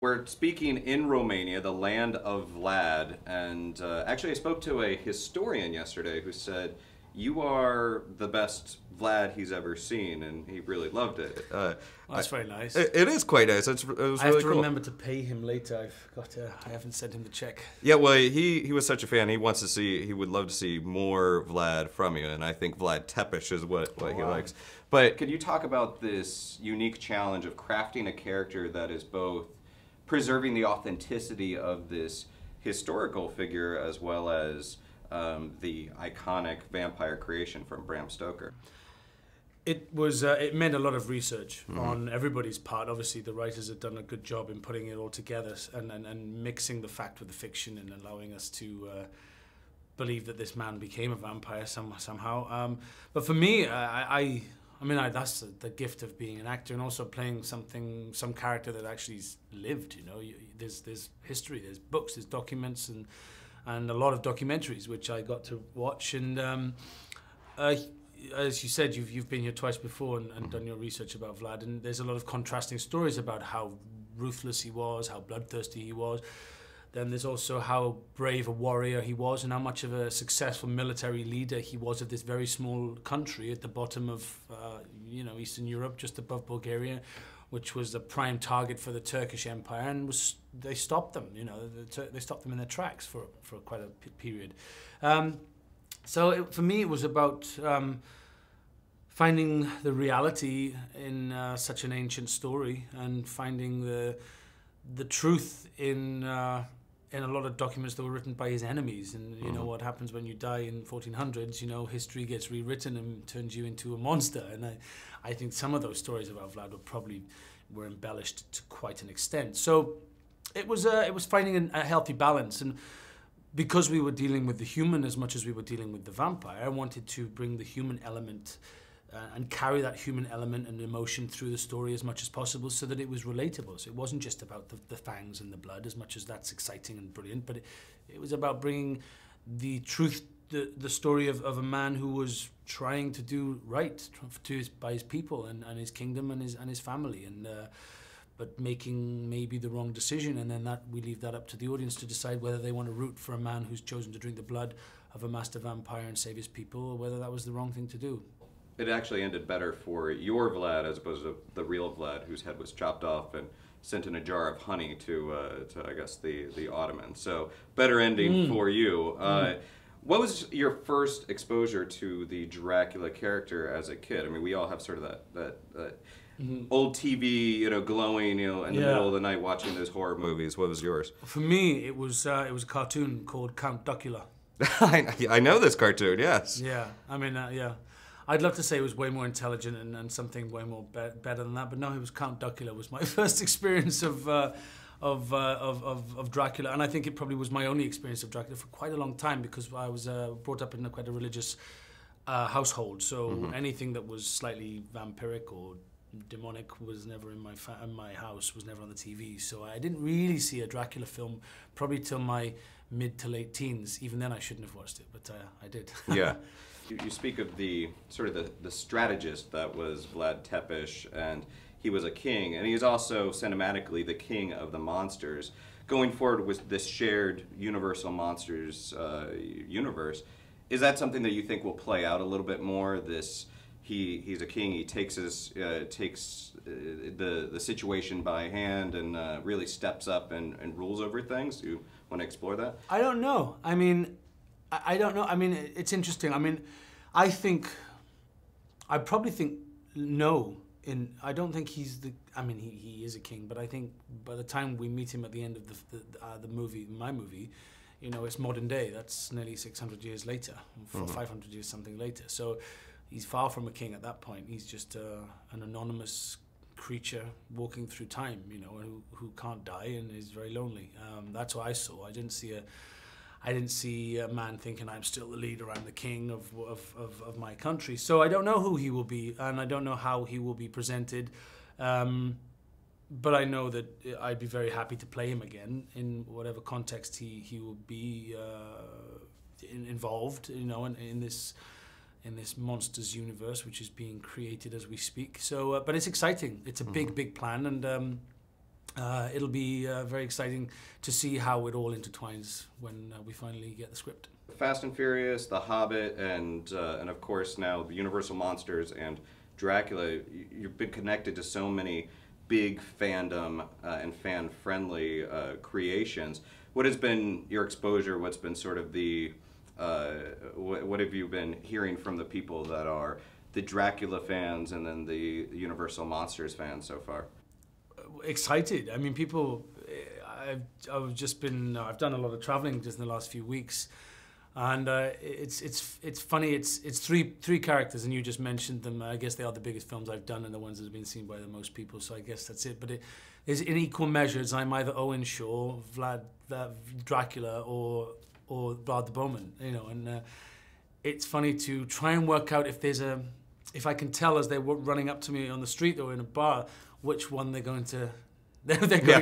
We're speaking in Romania, the land of Vlad, and actually I spoke to a historian yesterday who said, you are the best Vlad he's ever seen, and he really loved it. That's very nice. It is quite nice. It was I really have to cool. remember to pay him later. I haven't sent him the check. Yeah, well, he was such a fan. He would love to see more Vlad from you, and I think Vlad Tepish is what he likes. But could you talk about this unique challenge of crafting a character that is both preserving the authenticity of this historical figure as well as the iconic vampire creation from Bram Stoker? It meant a lot of research on everybody's part. Obviously, the writers had done a good job in putting it all together and mixing the fact with the fiction and allowing us to believe that this man became a vampire somehow. But for me, I mean, that's the gift of being an actor and also playing some character that actually lived. You know, there's history, there's books, there's documents, and a lot of documentaries which I got to watch. And as you said, you've been here twice before and done your research about Vlad, and there's a lot of contrasting stories about how ruthless he was, how bloodthirsty he was. Then there's also how brave a warrior he was and how much of a successful military leader he was of this very small country at the bottom of Eastern Europe, just above Bulgaria, which was the prime target for the Turkish Empire, and they stopped them. You know, they stopped them in their tracks for quite a period. For me, it was about finding the reality in such an ancient story and finding the truth in a lot of documents that were written by his enemies. And you know what happens when you die in 1400s, you know, history gets rewritten and turns you into a monster. And I think some of those stories about Vlad were embellished to quite an extent. So it was finding a healthy balance. And because we were dealing with the human as much as we were dealing with the vampire, I wanted to bring the human element and carry that human element and emotion through the story as much as possible so that it was relatable. So it wasn't just about the fangs and the blood, as much as that's exciting and brilliant, but it was about bringing the truth, the story of a man who was trying to do right by his people and his kingdom and his family, but making maybe the wrong decision, and then we leave that up to the audience to decide whether they want to root for a man who's chosen to drink the blood of a master vampire and save his people, or whether that was the wrong thing to do. It actually ended better for your Vlad as opposed to the real Vlad, whose head was chopped off and sent in a jar of honey to I guess the Ottomans. So better ending for you. What was your first exposure to the Dracula character as a kid? I mean, we all have sort of that old TV, you know, glowing, you know, in the middle of the night watching those horror movies. What was yours? For me, it was a cartoon called Count Dracula. I know this cartoon, yes. Yeah, I mean, yeah. I'd love to say it was way more intelligent and something way more better than that, but no, it was Count Dracula was my first experience of Dracula, and I think it probably was my only experience of Dracula for quite a long time because I was brought up in quite a religious household. So anything that was slightly vampiric or demonic was never in my house, was never on the TV. So I didn't really see a Dracula film probably till my mid to late teens. Even then I shouldn't have watched it, but I did. Yeah. You speak of the strategist that was Vlad Tepish, and he was a king, and he is also cinematically the king of the monsters. Going forward with this shared Universal Monsters universe, is that something that you think will play out a little bit more? He's a king. He takes the situation by hand and really steps up and rules over things. Do you want to explore that? I don't know. I mean, I don't know. I mean, it's interesting. I mean, I probably think no. I don't think he's I mean, he is a king, but I think by the time we meet him at the end of the movie, my movie, you know, it's modern day. That's nearly 600 years later, 500 years something later. So he's far from a king at that point. He's just an anonymous creature walking through time, you know, who can't die and is very lonely. That's what I saw. I didn't see a man thinking I'm still the leader, I'm the king of my country. So I don't know who he will be, and I don't know how he will be presented. But I know that I'd be very happy to play him again in whatever context he will be involved, you know, in this monsters universe which is being created as we speak. So, but it's exciting. It's a big plan, and it'll be very exciting to see how it all intertwines when we finally get the script. Fast and Furious, The Hobbit, and of course now the Universal Monsters and Dracula. You've been connected to so many big fandom and fan-friendly creations. What has been your exposure? What's been sort of the what have you been hearing from the people that are the Dracula fans and then the Universal Monsters fans so far? Excited. I mean, people. I've just been. I've done a lot of traveling just in the last few weeks, and it's funny. It's three characters, and you just mentioned them. I guess they are the biggest films I've done and the ones that have been seen by the most people. So I guess that's it. But it is in equal measures. I'm either Owen Shaw, Vlad Dracula, or Vlad the Bowman. You know, and it's funny to try and work out if I can tell as they're running up to me on the street or in a bar which one they're going to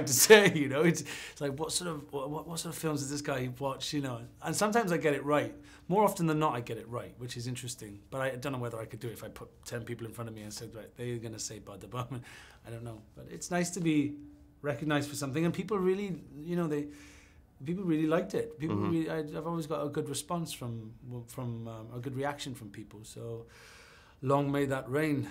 say, you know. It's like what sort of films does this guy watch, you know? And sometimes I get it right. More often than not, I get it right, which is interesting. But I don't know whether I could do it if I put 10 people in front of me and said, right, they're going to say Bud the Bowman. I don't know, but it's nice to be recognized for something, and people really, you know, people really liked it. People really, I've always got a good response from a good reaction from people. So long may that reign.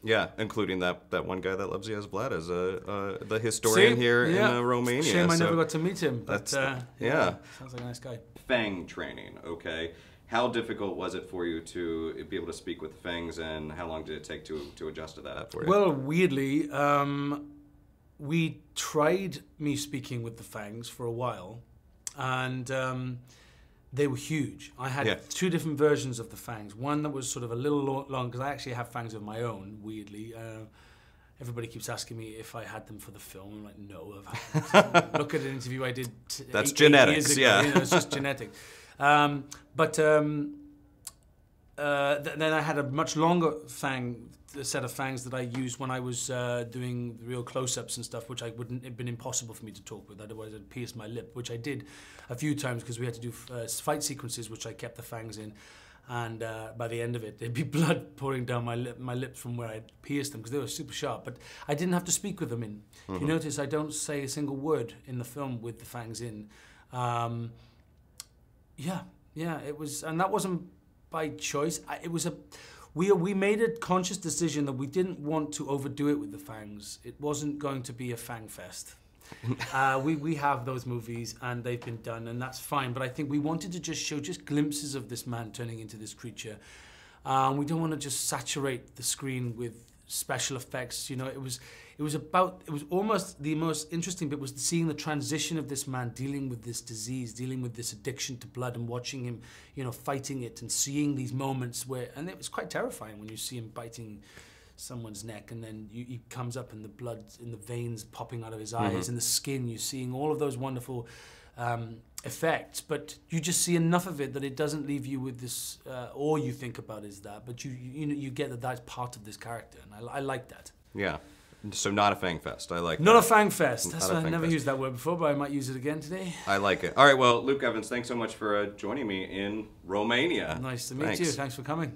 Yeah, including that one guy that loves you as Vlad, as the historian here in Romania. Shame I never got to meet him, but yeah. Sounds like a nice guy. Fang training, okay. How difficult was it for you to be able to speak with the fangs, and how long did it take to adjust to that for you? Well, weirdly, we tried me speaking with the fangs for a while, and they were huge. I had two different versions of the fangs. One that was sort of a little long, because I actually have fangs of my own, weirdly. Everybody keeps asking me if I had them for the film. I'm like, no. Look at an interview I did That's 8 genetics, years ago. yeah. You know, it's just genetic. Then I had a much longer set of fangs that I used when I was doing the real close-ups and stuff, which it'd have been impossible for me to talk with. Otherwise, I'd pierced my lip, which I did a few times because we had to do fight sequences, which I kept the fangs in. And by the end of it, there'd be blood pouring down my lips from where I'd pierced them because they were super sharp. But I didn't have to speak with them in. If you notice, I don't say a single word in the film with the fangs in. It was, and that wasn't by choice. We made a conscious decision that we didn't want to overdo it with the fangs. It wasn't going to be a fang fest. We have those movies and they've been done, and that's fine. But I think we wanted to just show glimpses of this man turning into this creature. We don't want to just saturate the screen with special effects. You know, it was almost the most interesting bit was seeing the transition of this man dealing with this disease, dealing with this addiction to blood, and watching him, you know, fighting it, and seeing these moments and it was quite terrifying when you see him biting someone's neck, and then he comes up and the blood in the veins popping out of his eyes, and the skin, you're seeing all of those wonderful effects, but you just see enough of it that it doesn't leave you with this, all you think about is that, but you get that that's part of this character, and I like that. Yeah. So not a fang fest. I like Not that. a fang fest. That's Not a I've fang never fest. used that word before, but I might use it again today. I like it. All right, well, Luke Evans, thanks so much for joining me in Romania. Nice to meet you. Thanks for coming.